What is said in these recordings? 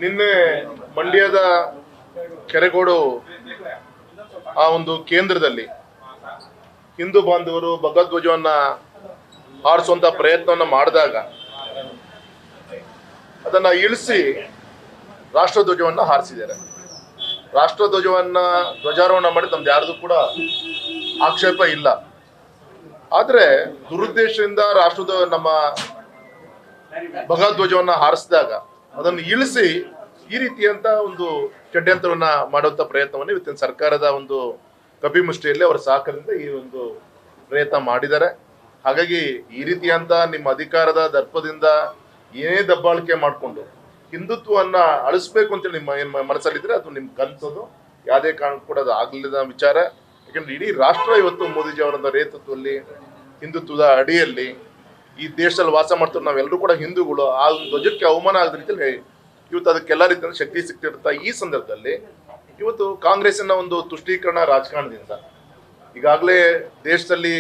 ನಿನ್ನೆ ಮಂಡ್ಯದ ಕೆರೆಗೋಡು ಆ ಒಂದು ಕೇಂದ್ರದಲ್ಲಿ ಹಿಂದೂ ಬಾಂಧವರು ಭಗವಧ್ವಜವನ್ನ ಹಾರಿಸುವಂತ ಪ್ರಯತ್ನವನ್ನ ಮಾಡಿದಾಗ ಅದನ್ನ ಇಳಿಸಿ ರಾಷ್ಟ್ರಧ್ವಜವನ್ನ ಹಾರಿಸಿದ್ದಾರೆ. ರಾಷ್ಟ್ರಧ್ವಜವನ್ನ ಧ್ವಜಾರೋಹಣ ಮಾಡಿ ನಮ್ದು ಯಾರ್ದು ಕೂಡ ಆಕ್ಷೇಪ ಇಲ್ಲ. ಆದ್ರೆ ದುರುದ್ದೇಶದಿಂದ ನಮ್ಮ ಭಗವಧ್ವಜವನ್ನ ಹಾರಿಸಿದಾಗ ಅದನ್ನು ಇಳಿಸಿ ಈ ರೀತಿಯಂತ ಒಂದು ಷಡ್ಯಂತ್ರವನ್ನ ಮಾಡುವಂತ ಪ್ರಯತ್ನವನ್ನು ಇವತ್ತಿನ ಸರ್ಕಾರದ ಒಂದು ಕಪಿಮುಷ್ಟಿಯಲ್ಲಿ ಅವರ ಸಹಕಾರದಿಂದ ಈ ಒಂದು ಪ್ರಯತ್ನ ಮಾಡಿದ್ದಾರೆ. ಹಾಗಾಗಿ ಈ ರೀತಿಯಂತ ನಿಮ್ಮ ಅಧಿಕಾರದ ದರ್ಪದಿಂದ ಏನೇ ದಬ್ಬಾಳಿಕೆ ಮಾಡಿಕೊಂಡು ಹಿಂದುತ್ವವನ್ನ ಅಳಿಸ್ಬೇಕು ಅಂತೇಳಿ ನಿಮ್ಮ ಮನಸ್ಸಲ್ಲಿದ್ರೆ ಅದು ನಿಮ್ ಕನ್ಸೋದು. ಯಾವುದೇ ಕಾರಣ ಕೂಡ ಅದು ಆಗ್ಲಿದ ವಿಚಾರ. ಯಾಕಂದ್ರೆ ಇಡೀ ರಾಷ್ಟ್ರ ಇವತ್ತು ಮೋದಿಜಿ ಅವರ ನೇತೃತ್ವದಲ್ಲಿ ಹಿಂದುತ್ವದ ಅಡಿಯಲ್ಲಿ ಈ ದೇಶದಲ್ಲಿ ವಾಸ ಮಾಡ್ತಾರೆ. ನಾವೆಲ್ಲರೂ ಕೂಡ ಹಿಂದೂಗಳು. ಆ ಧ್ವಜಕ್ಕೆ ಅವಮಾನ ಆಗದ ರೀತಿಯಲ್ಲಿ ಇವತ್ತು ಅದಕ್ಕೆಲ್ಲ ರೀತಿಯ ಶಕ್ತಿ ಸಿಗ್ತಿರ್ತ ಈ ಸಂದರ್ಭದಲ್ಲಿ ಇವತ್ತು ಕಾಂಗ್ರೆಸ್ಸಿನ ಒಂದು ತುಷ್ಟೀಕರಣ ರಾಜಕಾರಣದಿಂದ ಈಗಾಗಲೇ ದೇಶದಲ್ಲಿ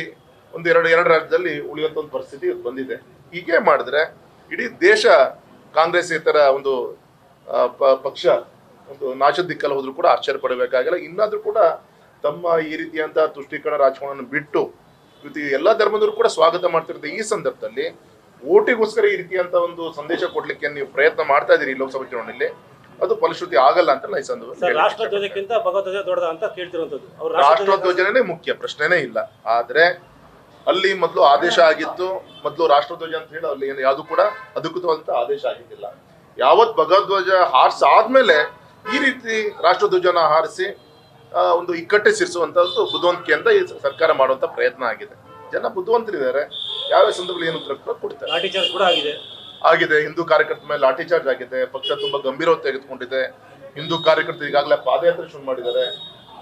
ಎರಡು ರಾಜ್ಯದಲ್ಲಿ ಉಳಿಯುವಂತ ಒಂದು ಪರಿಸ್ಥಿತಿ ಬಂದಿದೆ. ಹೀಗೆ ಮಾಡಿದ್ರೆ ಇಡೀ ದೇಶ ಕಾಂಗ್ರೆಸ್ ಇತರ ಒಂದು ಪಕ್ಷ ಒಂದು ನಾಶದ ದಿಕ್ಕಲ್ಲಿ ಹೋದ್ರು ಕೂಡ ಆಶ್ಚರ್ಯ ಪಡಬೇಕಾಗಿಲ್ಲ. ಇನ್ನಾದ್ರೂ ಕೂಡ ತಮ್ಮ ಈ ರೀತಿಯಂತ ತುಷ್ಟೀಕರಣ ರಾಜಕಾರಣವನ್ನು ಬಿಟ್ಟು ಇವತ್ತು ಎಲ್ಲಾ ಧರ್ಮದವರು ಕೂಡ ಸ್ವಾಗತ ಮಾಡ್ತಿರುತ್ತೆ. ಈ ಸಂದರ್ಭದಲ್ಲಿ ಓಟಿಗೋಸ್ಕರ ಈ ರೀತಿಯಂತ ಒಂದು ಸಂದೇಶ ಕೊಡ್ಲಿಕ್ಕೆ ನೀವು ಪ್ರಯತ್ನ ಮಾಡ್ತಾ ಇದೀರಿ ಲೋಕಸಭಾ ಚುನಾವಣೆಯಲ್ಲಿ, ಅದು ಫಲಶ್ರುತಿ ಆಗಲ್ಲ ಅಂತ ಈ ಸಂದರ್ಭದಲ್ಲಿ ರಾಷ್ಟ್ರಧ್ವಜಕ್ಕಿಂತ ಭಗವಧ್ವಜ ದೊಡ್ಡದ ಅಂತ ಕೇಳ್ತಿರುವಂತದ್ದು. ರಾಷ್ಟ್ರಧ್ವಜನೇ ಮುಖ್ಯ, ಪ್ರಶ್ನೆನೇ ಇಲ್ಲ. ಆದ್ರೆ ಅಲ್ಲಿ ಮೊದಲು ಆದೇಶ ಆಗಿತ್ತು. ಮೊದಲು ರಾಷ್ಟ್ರಧ್ವಜ ಅಂತ ಹೇಳಿ ಅಲ್ಲಿ ಯಾವುದು ಕೂಡ ಅಧಿಕೃತವಾದಂತ ಆದೇಶ ಆಗಿದ್ದಿಲ್ಲ. ಯಾವತ್ ಭಗವಧ್ವಜ ಆದ್ಮೇಲೆ ಈ ರೀತಿ ರಾಷ್ಟ್ರಧ್ವಜನ ಹಾರಿಸಿ ಒಂದು ಇಕ್ಕಟ್ಟೆ ಸಿರಿಸುವಂತದ್ದು ಬುದ್ಧಿವಂತಿಕೆಯಿಂದ ಈ ಸರ್ಕಾರ ಮಾಡುವಂತ ಪ್ರಯತ್ನ ಆಗಿದೆ. ಜನ ಬುದ್ಧಿವಂತರಿದ್ದಾರೆ. ಯಾವ ಸಂದರ್ಭದಲ್ಲಿ ಏನು ಉತ್ತರ ಕೊಡ್ತಾರೆ. ಲಾಠಿ ಚಾರ್ಜ್ ಕೂಡ ಆಗಿದೆ. ಹಿಂದೂ ಕಾರ್ಯಕರ್ತರ ಮೇಲೆ ಲಾಠಿ ಚಾರ್ಜ್ ಆಗಿದೆ. ಪಕ್ಷ ತುಂಬಾ ಗಂಭೀರವಾಗಿ ತೆಗೆದುಕೊಂಡಿದೆ. ಹಿಂದೂ ಕಾರ್ಯಕರ್ತರು ಈಗಾಗಲೇ ಪಾದಯಾತ್ರೆ ಶುರು ಮಾಡಿದ್ದಾರೆ.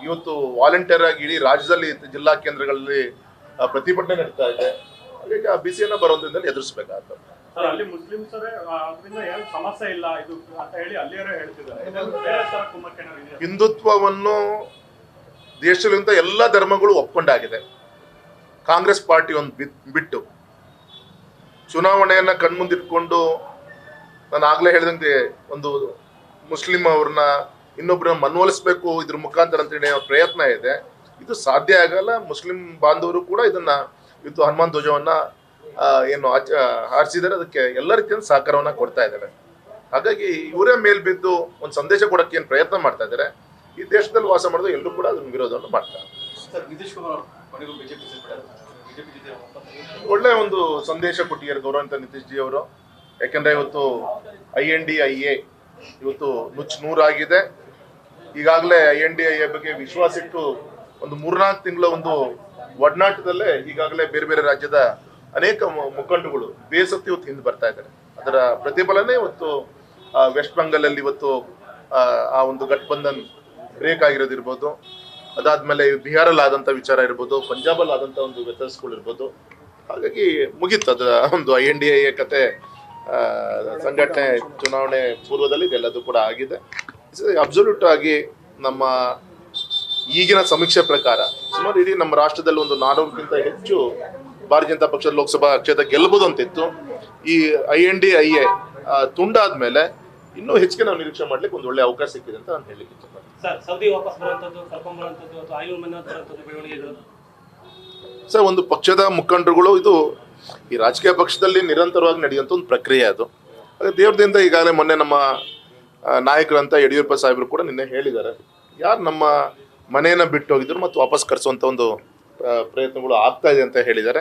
ಇವತ್ತು ವಾಲಂಟಿಯರ್ ಆಗಿ ಇಡೀ ರಾಜ್ಯದಲ್ಲಿ ಜಿಲ್ಲಾ ಕೇಂದ್ರಗಳಲ್ಲಿ ಪ್ರತಿಭಟನೆ ನಡೀತಾ ಇದೆ. ಹಾಗಾಗಿ ಆ ಬಿಸಿಯನ್ನ ಬರೋದ್ರಿಂದ ಎದುರಿಸಬೇಕಾಗ್ತದೆ. ಅಲ್ಲಿ ಮುಸ್ಲಿಮ್ಸರೇ ಅದರಿಂದ ಏನು ಸಮಸ್ಯೆ ಇಲ್ಲ ಇದು ಅಂತ ಹೇಳಿ ಅಲ್ಲಿಯರೇ ಹೇಳ್ತಿದ್ದಾರೆ. ಹಿಂದುತ್ವವನ್ನು ದೇಶದಲ್ಲಿಂದ ಎಲ್ಲ ಧರ್ಮಗಳು ಒಪ್ಕೊಂಡಾಗಿದೆ. ಕಾಂಗ್ರೆಸ್ ಪಾರ್ಟಿ ಒಂದು ಬಿಟ್ಟು ಚುನಾವಣೆಯನ್ನ ಕಣ್ಮುಂದಿಟ್ಕೊಂಡು ನಾನು ಆಗ್ಲೇ ಹೇಳಿದಂತೆ ಒಂದು ಮುಸ್ಲಿಂ ಅವ್ರನ್ನ ಇನ್ನೊಬ್ಬರನ್ನ ಮನವೊಲಿಸ್ಬೇಕು ಇದ್ರ ಮುಖಾಂತರ ಅಂತೇಳಿ ಪ್ರಯತ್ನ ಇದೆ. ಇದು ಸಾಧ್ಯ ಆಗಲ್ಲ. ಮುಸ್ಲಿಂ ಬಾಂಧವರು ಕೂಡ ಇದನ್ನ ಇವತ್ತು ಹನುಮಾನ್ ಧ್ವಜವನ್ನ ಏನು ಹಾರಿಸಿದ್ದಾರೆ. ಅದಕ್ಕೆ ಎಲ್ಲ ರೀತಿಯ ಸಹಕಾರವನ್ನ ಕೊಡ್ತಾ ಇದ್ದಾರೆ. ಹಾಗಾಗಿ ಇವರೇ ಮೇಲ್ ಬಿದ್ದು ಒಂದು ಸಂದೇಶ ಕೊಡಕ್ಕೆ ಏನು ಪ್ರಯತ್ನ ಮಾಡ್ತಾ ಇದ್ದಾರೆ. ಈ ದೇಶದಲ್ಲಿ ವಾಸ ಮಾಡೋದು ಎಲ್ಲರೂ ಕೂಡ ಅದನ್ನ ವಿರೋಧವನ್ನು ಮಾಡ್ತಾರೆ. ಒಳ್ಳೆ ಒಂದು ಸಂದೇಶ ಕೊಟ್ಟಿದ್ದಾರೆ ಗೌರವಾನ್ವಿತ ನಿತೀಶ್ ಜಿ ಅವರು. ಯಾಕಂದ್ರೆ ಇವತ್ತು INDIA ಇವತ್ತು ನೂರಾಗಿದೆ. ಈಗಾಗಲೇ INDIA ಬಗ್ಗೆ ವಿಶ್ವಾಸ ಇಟ್ಟು ಒಂದು 3-4 ತಿಂಗಳ ಒಂದು ಒಡನಾಟದಲ್ಲೇ ಈಗಾಗಲೇ ಬೇರೆ ಬೇರೆ ರಾಜ್ಯದ ಅನೇಕ ಮುಖಂಡಗಳು ಬೇಸತ್ತು ಇವತ್ತು ಹಿಂದೆ ಬರ್ತಾ ಇದ್ದಾರೆ. ಅದರ ಪ್ರತಿಫಲನೇ ಇವತ್ತು ವೆಸ್ಟ್ ಬೆಂಗಾಲ್ ಅಲ್ಲಿ ಇವತ್ತು ಆ ಒಂದು ಗಠಬಂಧನ್ ಬ್ರೇಕ್ ಆಗಿರೋದಿರ್ಬೋದು, ಅದಾದ್ಮೇಲೆ ಬಿಹಾರಲ್ಲಿ ಆದಂತ ವಿಚಾರ ಇರ್ಬೋದು, ಪಂಜಾಬಲ್ಲಿ ಆದಂತ ಒಂದು ವ್ಯತ್ಯಾಸಗಳು ಇರ್ಬೋದು. ಹಾಗಾಗಿ ಮುಗೀತು ಅದರ ಒಂದು INDIA ಕತೆ. ಸಂಘಟನೆ ಚುನಾವಣೆ ಪೂರ್ವದಲ್ಲಿ ಇದೆಲ್ಲದೂ ಕೂಡ ಆಗಿದೆ. ಅಬ್ಸಲ್ಯೂಟ್ ಆಗಿ ನಮ್ಮ ಈಗಿನ ಸಮೀಕ್ಷೆ ಪ್ರಕಾರ ಸುಮಾರು ಇಡೀ ನಮ್ಮ ರಾಷ್ಟ್ರದಲ್ಲಿ ಒಂದು 400ಕ್ಕಿಂತ ಹೆಚ್ಚು ಭಾರತೀಯ ಜನತಾ ಪಕ್ಷದ ಲೋಕಸಭಾ ಕ್ಷೇತ್ರ ಗೆಲ್ಲಬಹುದು ಅಂತಿತ್ತು. ಈ INDIA ತುಂಡಾದ್ಮೇಲೆ ಇನ್ನೂ ಹೆಚ್ಚಿಗೆ ನಾವು ನಿರೀಕ್ಷೆ ಮಾಡ್ಲಿಕ್ಕೆ ಒಂದು ಒಳ್ಳೆ ಅವಕಾಶ ಸಿಕ್ಕಿದೆ ಅಂತ ನಾನು ಹೇಳಲಿಕ್ಕೆ ಸರ್. ಒಂದು ಪಕ್ಷದ ಮುಖಂಡರುಗಳು ಇದು ಈ ರಾಜಕೀಯ ಪಕ್ಷದಲ್ಲಿ ನಿರಂತರವಾಗಿ ನಡೆಯುವಂತ ಒಂದು ಪ್ರಕ್ರಿಯೆ. ಅದು ದೇವ್ರದಿಂದ ಈಗಾಗಲೇ ಮೊನ್ನೆ ನಮ್ಮ ನಾಯಕರಂತ ಯಡಿಯೂರಪ್ಪ ಸಾಹೇಬರು ಕೂಡ ನಿನ್ನೆ ಹೇಳಿದ್ದಾರೆ, ಯಾರು ನಮ್ಮ ಮನೆಯನ್ನ ಬಿಟ್ಟು ಹೋಗಿದ್ರು ಮತ್ತು ವಾಪಸ್ ಕರೆಸುವಂತ ಒಂದು ಪ್ರಯತ್ನಗಳು ಆಗ್ತಾ ಇದೆ ಅಂತ ಹೇಳಿದ್ದಾರೆ.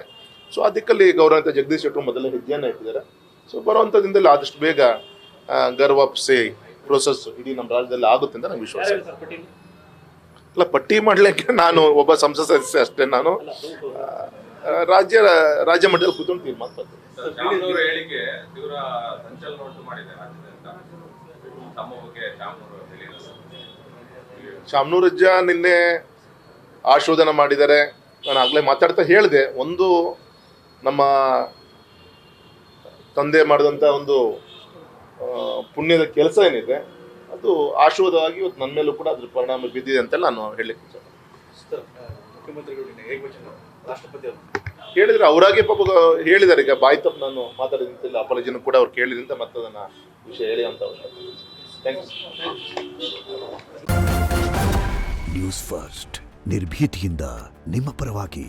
ಸೊ ಆ ದಿಕ್ಕಲ್ಲಿ ಗೌರವಾನ್ವಿತ ಜಗದೀಶ್ ಶೆಟ್ಟರು ಮೊದಲೇ ಹೆಜ್ಜೆಯನ್ನು ಇಟ್ಟಿದ್ದಾರೆ. ಸೊ ಬರುವಂತ ದಿನದಲ್ಲಿ ಆದಷ್ಟು ಬೇಗ ವಾಪಸಿ ಪ್ರೋಸೆಸ್ ಇಡೀ ನಮ್ಮ ರಾಜ್ಯದಲ್ಲಿ ಆಗುತ್ತೆ ಅಂತ ನಂಗೆ ವಿಶ್ವಾಸ ಇದೆ. ಅಲ್ಲ, ಪಟ್ಟಿ ಮಾಡ್ಲಿಕ್ಕೆ ನಾನು ಒಬ್ಬ ಸಂಸತ್ ಸದಸ್ಯ ಅಷ್ಟೇ. ನಾನು ರಾಜ್ಯ ಮಟ್ಟದಲ್ಲಿ ಕೂತ್ಕೊಂಡು ತೀರ್ಮಾನ ಮಾಡ್ತೀನಿ. ಶಾಮನೂರಜ್ಜ ನಿನ್ನೆ ಆಶೋಧನ ಮಾಡಿದ್ದಾರೆ. ನಾನು ಆಗ್ಲೇ ಮಾತಾಡ್ತಾ ಹೇಳಿದೆ, ಒಂದು ನಮ್ಮ ತಂದೆ ಮಾಡಿದಂಥ ಒಂದು ಪುಣ್ಯದ ಕೆಲಸ ಏನಿದೆ ಅದು ಆಶೀರ್ವಾದವಾಗಿ ಇವತ್ತು ನನ್ನ ಮೇಲೂ ಕೂಡ ಅದ್ರ ಪರಿಣಾಮ ಬಿದ್ದಿದೆ ಅಂತ ನಾನು ಹೇಳಲಿಕ್ಕೆ ಹೇಳಿದ್ರೆ ಅವರಾಗೆ ಪಾಪ ಹೇಳಿದ್ದಾರೆ. ಈಗ ಬಾಯಿ ತಪ್ಪು ನಾನು ಮಾತಾಡಿದಂತೆಲ್ಲ ಅಪಾಲಜಿನೂ ಕೂಡ ಅವ್ರು ಕೇಳಿದ್ರಿಂದ ಮತ್ತೆ ಅದನ್ನ ವಿಷಯ ಹೇಳಿ ಅಂತ ಅವಶ್ಯಕ. Thank you. ನ್ಯೂಸ್ ಫಸ್ಟ್ ನಿರ್ಭೀತಿಯಿಂದ ನಿಮ್ಮ ಪರವಾಗಿ.